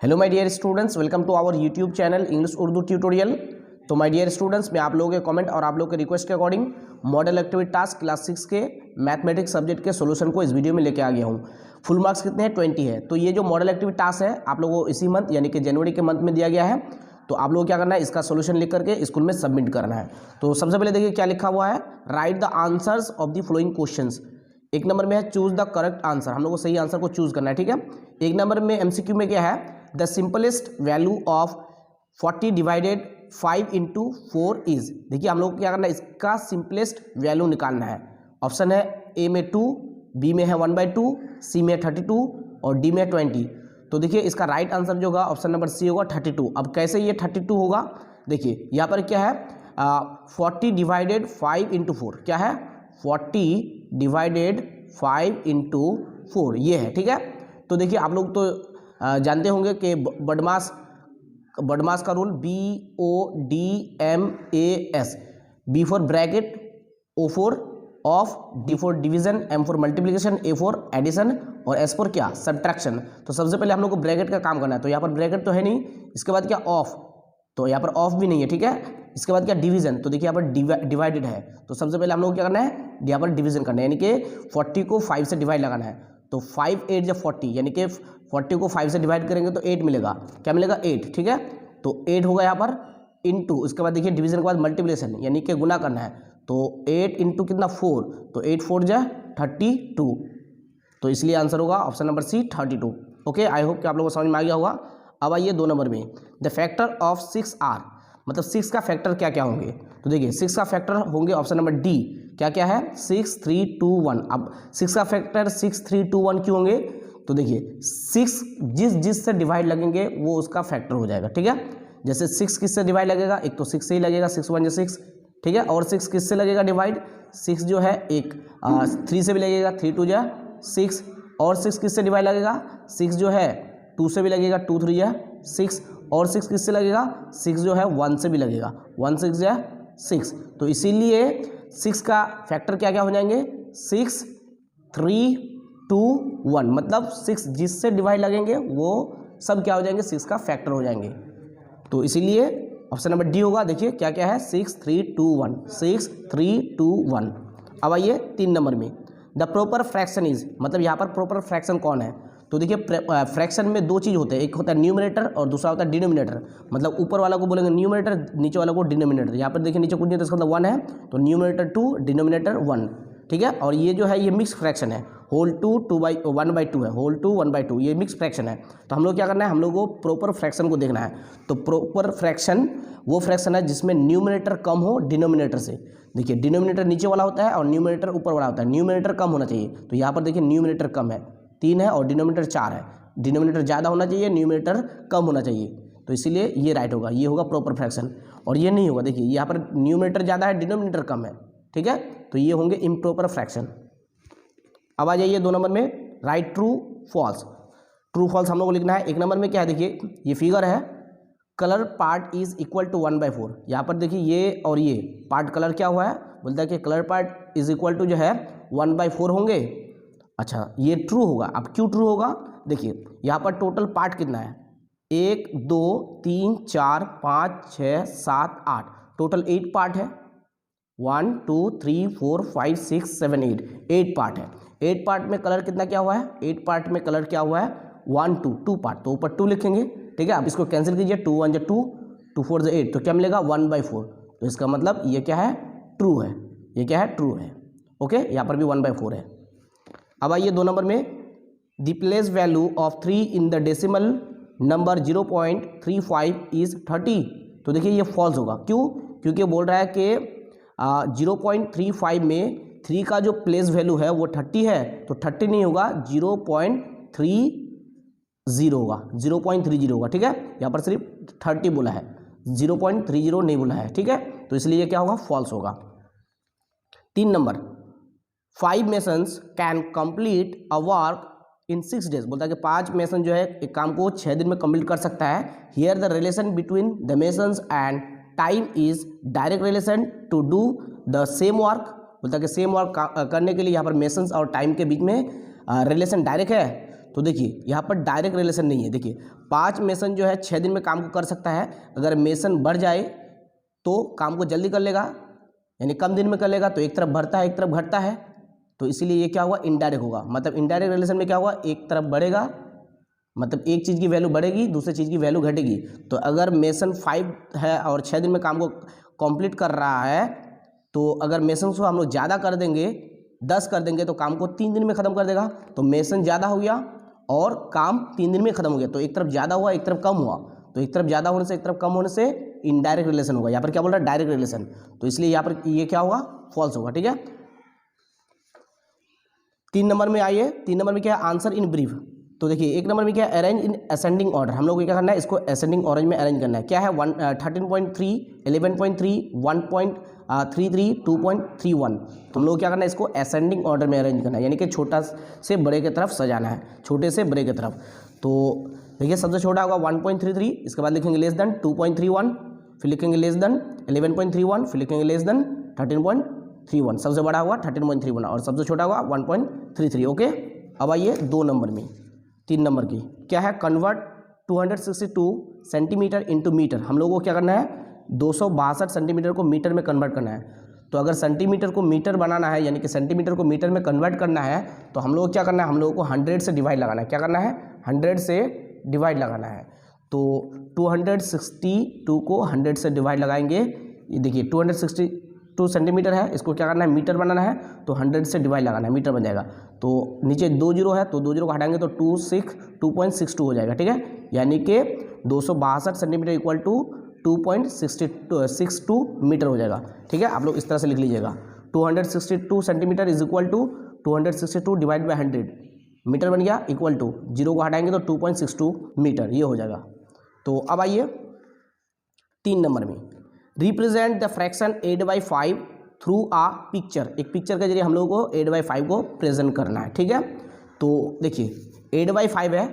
Hello my dear students, welcome to our YouTube channel English Urdu tutorial. तो my dear students, मैं आप लोगों के कमेंट और आप लोगों के रिक्वेस्ट के according model activity task class 6 के मैथमेटिक्स सब्जेक्ट के सॉल्यूशन को इस वीडियो में लेके आ गया हूँ। फुल मार्क्स कितने हैं? 20 है। तो ये जो मॉडल एक्टिविटी टास्क है आप लोगों को इसी मंथ यानी कि जनवरी के मंथ में दिया गया है। तो आप लोगों को क्या करना है, इसका सोल्यूशन लिख करके स्कूल में सबमिट करना है। तो सबसे पहले देखिए क्या लिखा हुआ है, right the answers of the following questions. एक नंबर में है चूज द करेक्ट आंसर, हम लोग को सही आंसर को चूज करना है, ठीक है। एक नंबर में एमसीक्यू में क्या है, the simplest value of 40 divided 5 into 4 is. देखिए हम लोग को क्या करना है, इसका सिंपलेस्ट वैल्यू निकालना है। ऑप्शन है ए में 2, बी में है 1/2, सी में 32 और डी में 20। तो देखिए इसका राइट आंसर जो होगा ऑप्शन नंबर सी होगा 32। अब कैसे ये 32 होगा, देखिए यहाँ पर क्या है 40 डिवाइडेड 5 इंटू 4, क्या है 40 डिवाइडेड 5 इंटू 4 ये है, ठीक है। तो देखिए आप लोग तो जानते होंगे कि बडमास का rule BODMAS, B for bracket, O for of, D for division, M for multiplication, A for addition और S फॉर क्या, सब्ट्रैक्शन। तो सबसे पहले हम लोग को ब्रैकेट का काम करना है। तो यहाँ पर ब्रैकेट तो है नहीं, इसके बाद क्या ऑफ, तो यहाँ पर ऑफ भी नहीं है, ठीक है। इसके बाद क्या डिवीजन, तो देखिए यहाँ पर डिवाइडेड है। तो सबसे पहले हम लोग को क्या करना है, यहाँ पर डिवीजन करना है, यानी कि 40 को 5 से डिवाइड लगाना है। तो 5 8 जब 40, यानी कि 40 को 5 से डिवाइड करेंगे तो 8 मिलेगा, क्या मिलेगा 8, ठीक है। तो 8 होगा यहाँ पर इंटू, उसके बाद देखिए डिवीजन के बाद मल्टीप्लिकेशन यानी कि गुना करना है। तो 8 इंटू कितना 4, तो 8 4 जा 32। तो इसलिए आंसर होगा option number C 32। Okay, I hope कि आप लोगों को समझ में आ गया होगा। अब आइए 2 नंबर में, द फैक्टर ऑफ 6 आर, मतलब 6 का फैक्टर क्या क्या होंगे। तो देखिए 6 का फैक्टर होंगे ऑप्शन नंबर डी, क्या क्या है 6 3 2 1। अब 6 का फैक्टर 6 3 2 1 क्यों होंगे, तो देखिए 6 जिस से डिवाइड लगेंगे वो उसका फैक्टर हो जाएगा, ठीक है। जैसे 6 किससे डिवाइड लगेगा, एक तो 6 से ही लगेगा, 6 1 6, ठीक है। और 6 किससे लगेगा डिवाइड, 6 जो है एक 3 से भी लगेगा, 3 2 जा 6। और 6 किससे डिवाइड लगेगा, 6 जो है 2 से भी लगेगा, 2 3 जा 6। और 6 किससे लगेगा, 6 जो है 1 से भी लगेगा, 1 6 जा 6। तो इसीलिए 6 का फैक्टर क्या क्या हो जाएंगे, 6 3 2 1, मतलब 6 जिससे डिवाइड लगेंगे वो सब क्या हो जाएंगे, 6 का फैक्टर हो जाएंगे। तो इसीलिए ऑप्शन नंबर डी होगा। देखिए क्या क्या है 6 3 2 1, 6 3 2 1। अब आइए 3 नंबर में, द प्रॉपर फ्रैक्शन इज, मतलब यहाँ पर प्रॉपर फ्रैक्शन कौन है। तो देखिए फ्रैक्शन में 2 चीज़ होते हैं, एक होता है न्यूमरेटर और दूसरा होता है डिनोमिनेटर। मतलब ऊपर वाला को बोलेंगे न्यूमरेटर, नीचे वाला को डिनोमिनेटर। यहाँ पर देखिए नीचे कुछ नहीं तो इसका मतलब 1 है, तो न्यूमरेटर 2 डिनोमिनेटर 1, ठीक है। और ये जो है ये मिक्स फ्रैक्शन है, होल 2 1/2 है, होल 2 1/2, ये मिक्स फ्रैक्शन है। तो हम लोग क्या करना है, हम लोग को प्रॉपर फ्रैक्शन को देखना है। तो प्रॉपर फ्रैक्शन वो फ्रैक्शन है जिसमें न्यूमरेटर कम हो डिनोमिनेटर से। देखिए डिनोमिनेटर नीचे वाला होता है और न्यूमरेटर ऊपर वाला होता है, न्यूमरेटर कम होना चाहिए। तो यहाँ पर देखिए न्यूमरेटर कम है, 3 है और डिनोमिनेटर 4 है। डिनोमिनेटर ज़्यादा होना चाहिए, न्यूमरेटर कम होना चाहिए। तो इसीलिए ये राइट होगा, ये होगा प्रॉपर फ्रैक्शन। और ये नहीं होगा, देखिए यहाँ पर न्यूमरेटर ज़्यादा है, डिनोमिनेटर कम है, ठीक है। तो ये होंगे इम्प्रॉपर फ्रैक्शन। अब आ जाइए 2 नंबर में, write true false. True false हम लोग को लिखना है। 1 नंबर में क्या है, देखिए ये फिगर है, colour part is equal to 1/4। यहाँ पर देखिए ये और ये पार्ट कलर क्या हुआ है, बोलता है कि colour part is equal to जो है 1/4 होंगे। अच्छा ये ट्रू होगा। अब क्यों ट्रू होगा, देखिए यहाँ पर टोटल पार्ट कितना है, 1 2 3 4 5 6 7 8, टोटल 8 पार्ट है। 1 2 3 4 5 6 7 8 पार्ट है। 8 पार्ट में कलर कितना क्या हुआ है, 8 पार्ट में कलर क्या हुआ है 1 2 पार्ट, तो ऊपर 2 लिखेंगे, ठीक है। अब इसको कैंसिल कीजिए, 2 1 2 2 4 8, तो क्या मिलेगा 1/4। तो इसका मतलब ये क्या है, ट्रू है, ये क्या है ट्रू है। ओके, यहाँ पर भी 1/4 है। अब आइए 2 नंबर में, the place value of 3 in the decimal number 0.35 is 30। तो देखिए ये फॉल्स होगा, क्यों, क्योंकि बोल रहा है कि 0.35 में 3 का जो प्लेस वैल्यू है वो 30 है। तो 30 नहीं होगा, 0.30 होगा, 0.30 होगा, ठीक है। यहाँ पर सिर्फ 30 बोला है, 0.30 नहीं बोला है, ठीक है। तो इसलिए ये क्या होगा, फॉल्स होगा। 3 number, 5 masons can complete a work in 6 days. बोलता है कि 5 मेसन जो है एक काम को 6 दिन में कंप्लीट कर सकता है। Here the relation between the masons and time is direct relation to do the same work. बोलता है कि सेम वर्क करने के लिए यहाँ पर मेसन्स और टाइम के बीच में रिलेशन डायरेक्ट है। तो देखिए यहाँ पर डायरेक्ट रिलेशन नहीं है। देखिए 5 मेसन जो है 6 दिन में काम को कर सकता है। अगर मेसन बढ़ जाए तो काम को जल्दी कर लेगा, यानी कम दिन में कर लेगा, तो एक तरफ बढ़ता है एक तरफ घटता है, तो इसीलिए ये क्या हुआ, इनडायरेक्ट होगा। मतलब इनडायरेक्ट रिलेशन में क्या हुआ, एक तरफ बढ़ेगा, मतलब एक चीज़ की वैल्यू बढ़ेगी, दूसरी चीज़ की वैल्यू घटेगी। तो अगर मेसन 5 है और 6 दिन में काम को कंप्लीट कर रहा है, तो अगर मेसन को हम लोग ज़्यादा कर देंगे, 10 कर देंगे, तो काम को 3 दिन में ख़त्म कर देगा। तो मेसन ज़्यादा हो गया और काम 3 दिन में ख़त्म हो गया। तो एक तरफ ज़्यादा हुआ एक तरफ कम हुआ, तो एक तरफ ज़्यादा होने से एक तरफ कम होने से इनडायरेक्ट रिलेशन होगा। यहाँ पर क्या बोल रहा है, डायरेक्ट रिलेशन, तो इसलिए यहाँ पर ये क्या होगा, फॉल्स होगा। ठीक है, 3 नंबर में आइए। 3 नंबर में क्या है, आंसर इन ब्रीफ। तो देखिए 1 नंबर में क्या है, अरेंज इन असेंडिंग ऑर्डर। हम लोग को क्या करना है, इसको असेंडिंग ऑर्डर में अरेंज करना है। क्या है, 13.3, 11.3, 1.33, 2.31। तो हम लोग क्या करना है, इसको असेंडिंग ऑर्डर में अरेंज करना है, यानी कि छोटा से बड़े की तरफ सजाना है, छोटे से बड़े की तरफ। तो देखिए सबसे छोटा होगा 1.33, इसके बाद लिखेंगे लेस देन 2.31, फिर लिखेंगे लेस देन 11.31, फिर लिखेंगे लेस देन 13.31। सबसे बड़ा होगा 13.31 और सबसे छोटा होगा 1.33। ओके, अब आइए 2 नंबर में, 3 नंबर की क्या है, कन्वर्ट 262 सेंटीमीटर इंटू मीटर। हम लोगों को क्या करना है, 262 सेंटीमीटर को मीटर में कन्वर्ट करना है। तो अगर सेंटीमीटर को मीटर बनाना है, यानी कि सेंटीमीटर को मीटर में कन्वर्ट करना है, तो हम लोग क्या करना है, हम लोगों को 100 से डिवाइड लगाना है। क्या करना है, 100 से डिवाइड लगाना है। तो 262 को 100 से डिवाइड लगाएंगे। ये देखिए 262 सेंटीमीटर है, इसको क्या करना है, मीटर बनाना है, तो 100 से डिवाइड लगाना है, मीटर बन जाएगा। तो नीचे 2 जीरो है, तो 2 जीरो को हटाएंगे तो 2.62 हो जाएगा। ठीक है, यानी कि 262 सेंटीमीटर इक्वल टू 2.62 मीटर हो जाएगा। ठीक है, आप लोग इस तरह से लिख लीजिएगा, 262 centimetre is equal to 262 divide by 100 metre बन गया, इक्वल टू जीरो को हटाएंगे तो 2.62 मीटर, ये हो जाएगा। तो अब आइए 3 नंबर में, represent the fraction 8/5 through a picture. एक पिक्चर के जरिए हम लोगों को 8/5 को प्रेजेंट करना है। ठीक है, तो देखिए 8/5 है,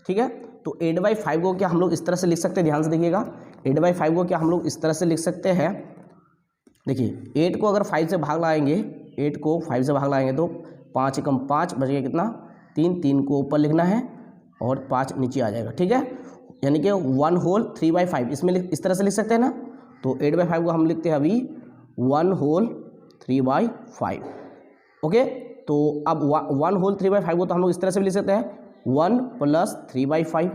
ठीक है, तो 8/5 को क्या हम लोग इस तरह से लिख सकते हैं, ध्यान से देखिएगा, 8/5 को क्या हम लोग इस तरह से लिख सकते हैं। देखिए 8 को अगर 5 से भाग लगाएंगे, 8 को 5 से भाग लगाएंगे तो 5 एकम 5 बच गया कितना, 3 को ऊपर लिखना है और 5 नीचे आ जाएगा। ठीक है, यानी कि 1 होल 3/5 इसमें इस तरह से लिख सकते हैं ना। तो 8/5 को हम लिखते हैं अभी 1 होल 3/5। ओके, तो अब 1 होल 3/5 को तो हम लोग इस तरह से भी लिख सकते हैं 1 प्लस 3/5।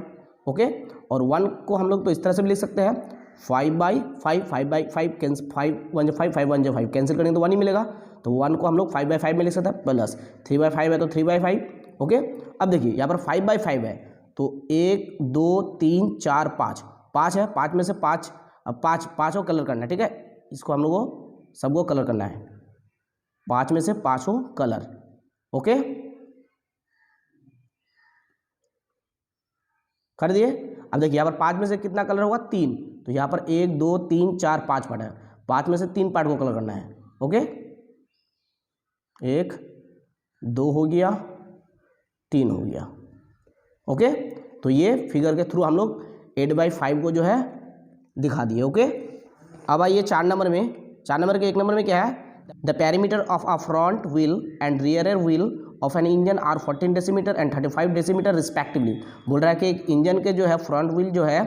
ओके, और 1 को हम लोग तो इस तरह से भी लिख सकते हैं 5/5, 5/5 कैंसिल, 5 1 5 5 1 5 कैंसिल करेंगे तो 1 ही मिलेगा। तो 1 को हम लोग 5/5 में लिख सकते हैं, प्लस 3/5 है तो 3/5। ओके, अब देखिए यहाँ पर 5/5 है, तो 1 2 3 4 5 है, 5 में से 5, अब 5 को कलर करना है। ठीक है, इसको हम लोग को सबको कलर करना है, 5 में से 5 कलर। ओके, कर दिए। अब देखिए यहाँ पर 5 में से कितना कलर होगा, 3, तो यहाँ पर 1 2 3 4 5 पार्ट है, 5 में से 3 पार्ट को कलर करना है। ओके, 1 2 हो गया, 3 हो गया। ओके, तो ये फिगर के थ्रू हम लोग 8/5 को जो है दिखा दिए। ओके, अब आइए 4 नंबर में। 4 नंबर के 1 नंबर में क्या है, the parameter of a front wheel and rear wheel of an engine are 14 decimetre and 35 decimetre respectively. बोल रहा है कि एक इंजन के जो है फ्रंट व्हील जो है,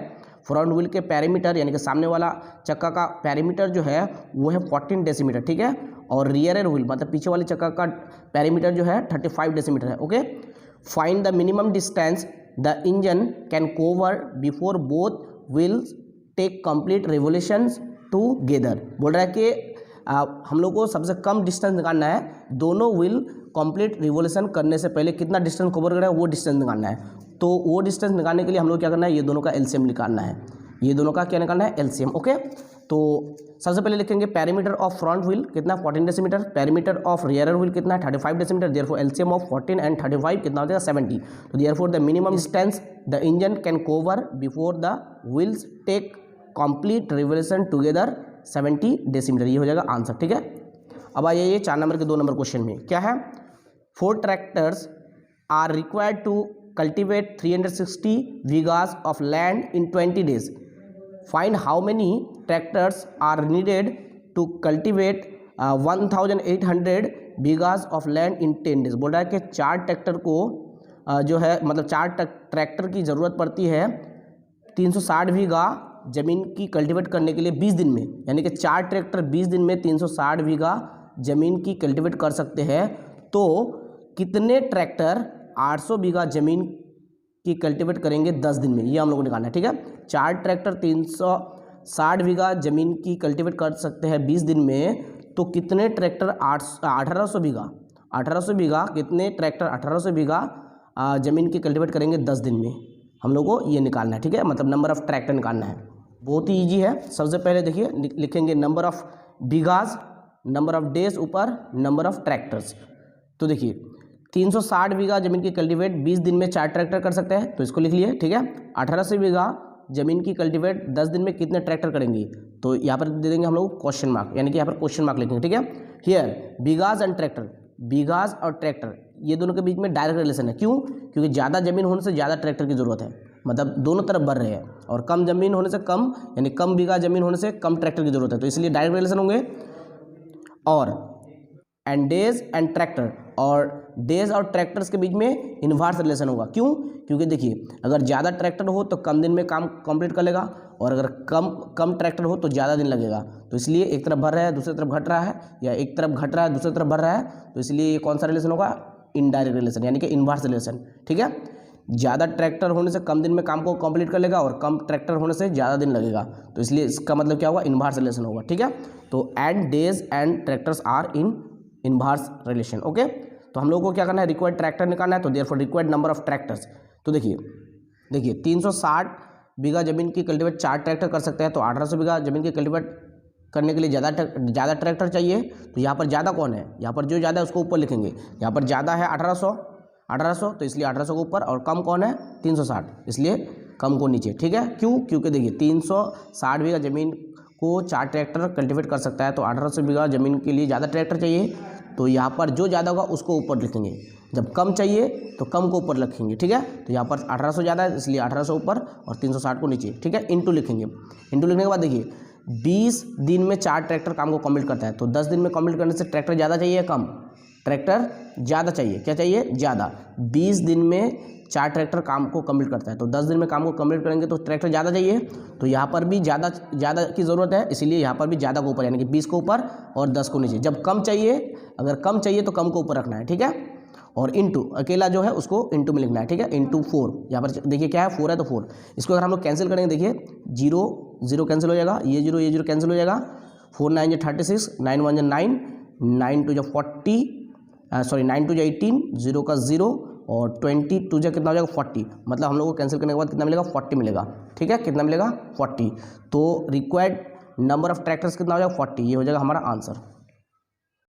फ्रंट व्हील के पैरामीटर यानी कि सामने वाला चक्का का पैरामीटर जो है वो है 14 डेसीमीटर। ठीक है, और रियर व्हील मतलब पीछे वाले चक्का का पैरामीटर जो है 35 डेसीमीटर है। Okay, find the minimum distance the engine can cover before both wheels take complete revolutions together. बोल रहा है कि हम लोग को सबसे कम डिस्टेंस निकालना है, दोनों व्हील कंप्लीट रिवोल्यूशन करने से पहले कितना डिस्टेंस कवर करेगा वो डिस्टेंस निकालना है। तो वो डिस्टेंस निकालने के लिए हम लोग क्या करना है, ये दोनों का एलसीएम निकालना है, ये दोनों का क्या निकालना है, एलसीएम। ओके, तो सबसे पहले लिखेंगे पैरामीटर ऑफ फ्रंट व्हील कितना 14 decimetre, parameter of rear wheel कितना है 35 decimetre, therefore LCM of 14 and 35 कितना हो जाएगा 70। तो therefore the minimum distance the engine can cover before the wheels take complete revolution together 70 decimetre, ये हो जाएगा आंसर। ठीक है, अब आ जाइए 4 नंबर के 2 नंबर क्वेश्चन में। क्या है, 4 tractors are required to cultivate 360 bighas of land in 20 days. Find how many tractors are needed to cultivate 1800 bighas of land in 10 days. बोल रहा है कि 4 ट्रैक्टर को जो है मतलब 4 ट्रैक्टर की ज़रूरत पड़ती है 360 बीघा ज़मीन की कल्टीवेट करने के लिए 20 दिन में, यानी कि 4 ट्रैक्टर 20 दिन में 360 बीघा ज़मीन की कल्टीवेट कर सकते हैं, तो कितने ट्रैक्टर 800 बीघा ज़मीन की कल्टीवेट करेंगे 10 दिन में, ये हम लोगों ने निकालना है। ठीक है, 4 ट्रैक्टर 360 बीघा ज़मीन की कल्टीवेट कर सकते हैं 20 दिन में, तो कितने ट्रैक्टर 1800 बीघा कितने ट्रैक्टर 1800 बीघा ज़मीन की कल्टीवेट करेंगे 10 दिन में, हम लोग को ये निकालना है। ठीक है, मतलब नंबर ऑफ़ ट्रैक्टर निकालना है, बहुत ही ईजी है। सबसे पहले देखिए लिखेंगे number of bighas, number of days ऊपर नंबर ऑफ़ ट्रैक्टर्स। तो देखिए 360 बीघा ज़मीन की कल्टीवेट 20 दिन में 4 ट्रैक्टर कर सकते हैं, तो इसको लिख लिए। ठीक है, 1800 बीघा ज़मीन की कल्टीवेट 10 दिन में कितने ट्रैक्टर करेंगे, तो यहाँ पर दे देंगे हम लोग क्वेश्चन मार्क, यानी कि यहाँ पर क्वेश्चन मार्क लिखेंगे। ठीक है, here bighas and tractor, bighas और ट्रैक्टर ये दोनों के बीच में डायरेक्ट रिलेशन है। क्यों? क्योंकि ज़्यादा ज़मीन होने से ज़्यादा ट्रैक्टर की ज़रूरत है, मतलब दोनों तरफ बढ़ रहे हैं, और कम ज़मीन होने से कम, यानी कम बीघा ज़मीन होने से कम ट्रैक्टर की ज़रूरत है, तो इसलिए डायरेक्ट रिलेशन होंगे। और एंड डेज एंड ट्रैक्टर, और डेज और ट्रैक्टर्स के बीच में इन्वर्स रिलेशन होगा। क्यों? क्योंकि देखिए अगर ज़्यादा ट्रैक्टर हो तो कम दिन में काम कंप्लीट कर लेगा, और अगर कम ट्रैक्टर हो तो ज़्यादा दिन लगेगा। तो इसलिए एक तरफ बढ़ रहा है दूसरी तरफ घट रहा है, या एक तरफ घट रहा है दूसरी तरफ बढ़ रहा है, तो इसलिए ये कौन सा रिलेशन होगा? इनडायरेक्ट रिलेशन, यानी कि इन्वर्स रिलेशन। ठीक है, ज़्यादा ट्रैक्टर होने से कम दिन में काम को कंप्लीट कर लेगा, और कम ट्रैक्टर होने से ज़्यादा दिन लगेगा, तो इसलिए इसका मतलब क्या होगा? इन्वर्स रिलेशन होगा। ठीक है, तो and days and tractors are in inverse relation. Okay, तो हम लोग को क्या करना है? रिक्वायर्ड ट्रैक्टर निकालना है, तो therefore required number of tractors. तो देखिए 360 बीघा ज़मीन की कल्टीवेट 4 ट्रैक्टर कर सकते हैं, तो 1800 बीघा ज़मीन की कल्टीवेट करने के लिए ज़्यादा ट्रैक्टर चाहिए। तो यहाँ पर ज़्यादा कौन है? यहाँ पर जो ज़्यादा है उसको ऊपर लिखेंगे। यहाँ पर ज़्यादा है 1800, तो इसलिए 1800 को ऊपर, और कम कौन है? 360, इसलिए कम को नीचे। ठीक है, क्यों? क्योंकि देखिए 360 बीघा ज़मीन को 4 ट्रैक्टर कल्टीवेट कर सकता है, तो 1800 बीघा ज़मीन के लिए ज़्यादा ट्रैक्टर चाहिए, तो यहाँ पर जो ज़्यादा होगा उसको ऊपर लिखेंगे, जब कम चाहिए तो कम को ऊपर लिखेंगे। ठीक है, तो यहाँ पर 1800 ज़्यादा है इसलिए 1800 ऊपर और 360 को नीचे। ठीक है, इंटू लिखेंगे। इंटू लिखने के बाद देखिए 20 दिन में 4 ट्रैक्टर काम को कंप्लीट करता है, तो 10 दिन में कंप्लीट करने से ट्रैक्टर ज़्यादा चाहिए, कम? ट्रैक्टर ज़्यादा चाहिए। क्या चाहिए? ज़्यादा। 20 दिन में 4 ट्रैक्टर काम को कंप्लीट करता है, तो 10 दिन में काम को कंप्लीट करेंगे तो ट्रैक्टर ज़्यादा चाहिए, तो यहाँ पर भी ज़्यादा की ज़रूरत है, इसीलिए यहाँ पर भी ज़्यादा को ऊपर, यानी कि 20 को ऊपर और 10 को नीचे। जब कम चाहिए, अगर कम चाहिए तो कम को ऊपर रखना है। ठीक है, और इंटू अकेला जो है उसको इंटू में लिखना है। ठीक है, इंटू 4, यहाँ पर देखिए क्या है? 4 है, तो 4 इसको अगर हम लोग कैंसिल करेंगे, देखिए 0 कैंसिल हो जाएगा, ये 0 कैंसिल हो जाएगा, 4 9 जा 36, 9 1 जा 9, 9 2 जा 40, 9 2 जा 18, 0 का 0, और 22 जा कितना हो जाएगा? 40, मतलब हम लोग को कैंसिल करने के बाद कितना मिलेगा? 40 मिलेगा। ठीक है, कितना मिलेगा? 40। तो रिक्वायर्ड नंबर ऑफ ट्रैक्टर्स कितना हो जाएगा? 40, ये हो जाएगा हमारा आंसर।